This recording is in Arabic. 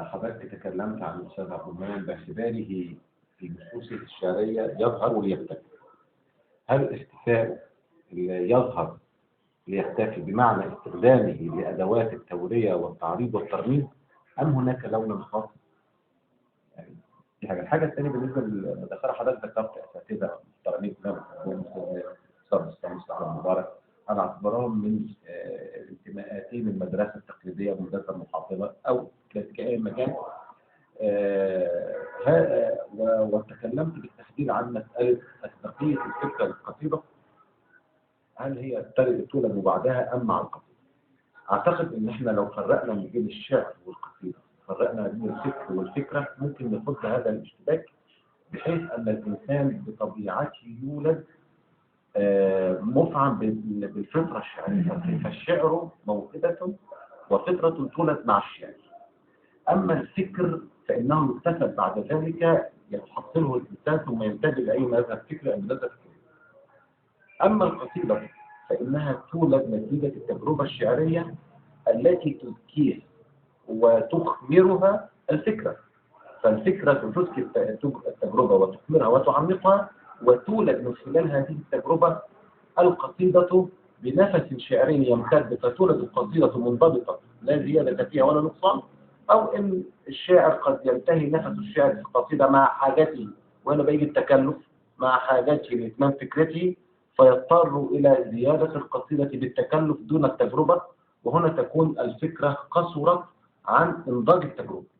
حضرتك تكلمت عن الأستاذ عبد المنعم باعتباره في نصوصه الشعرية يظهر وليختفي. هل اختفاؤه اللي يظهر ليختفي بمعنى استخدامه لأدوات التورية والتعريض والترميم، أم هناك لون خاص؟ يعني دي حاجة. الحاجة الثانية بالنسبة للمداخلة، حضرتك ذكرت أساتذة محترمين أستاذ مصطفى مبارك على اعتبارهم من انتماءاتهم المدرسة التقليدية المدرسة المحافظة أو كأي مكان. وتكلمت بالتحديد عن مسألة أسبقية الفكرة للقصيدة، هل هي تولد بعدها أم مع القصيدة؟ أعتقد إن إحنا لو فرقنا ما بين الشعر والقصيدة، فرقنا ما بين الفكر والفكرة، ممكن نفض هذا الاشتباك، بحيث أن الإنسان بطبيعته يولد مفعم بالفطرة الشعرية، فالشعر موهبة وفطرة تولد مع الشعر. أما الفكر فإنه يكتسب بعد ذلك، يحصله الإنسان ثم ينتبه لأي مذهب فكري أو مذهب فكري. أما القصيدة فإنها تولد نتيجة التجربة الشعرية التي تزكيها وتخمرها الفكرة، فالفكرة تزكي التجربة وتخمرها وتعمقها، وتولد من خلال هذه التجربة القصيدة بنفس شعري يمتد، فتولد القصيدة منضبطة لا زيادة فيها ولا نقصان، أو إن الشاعر قد ينتهي نفس الشعر في القصيدة مع حاجته، وهنا بيجي التكلف، مع حاجته لإتمام فكرته، فيضطر إلى زيادة القصيدة بالتكلف دون التجربة، وهنا تكون الفكرة قصرت عن إنضاج التجربة.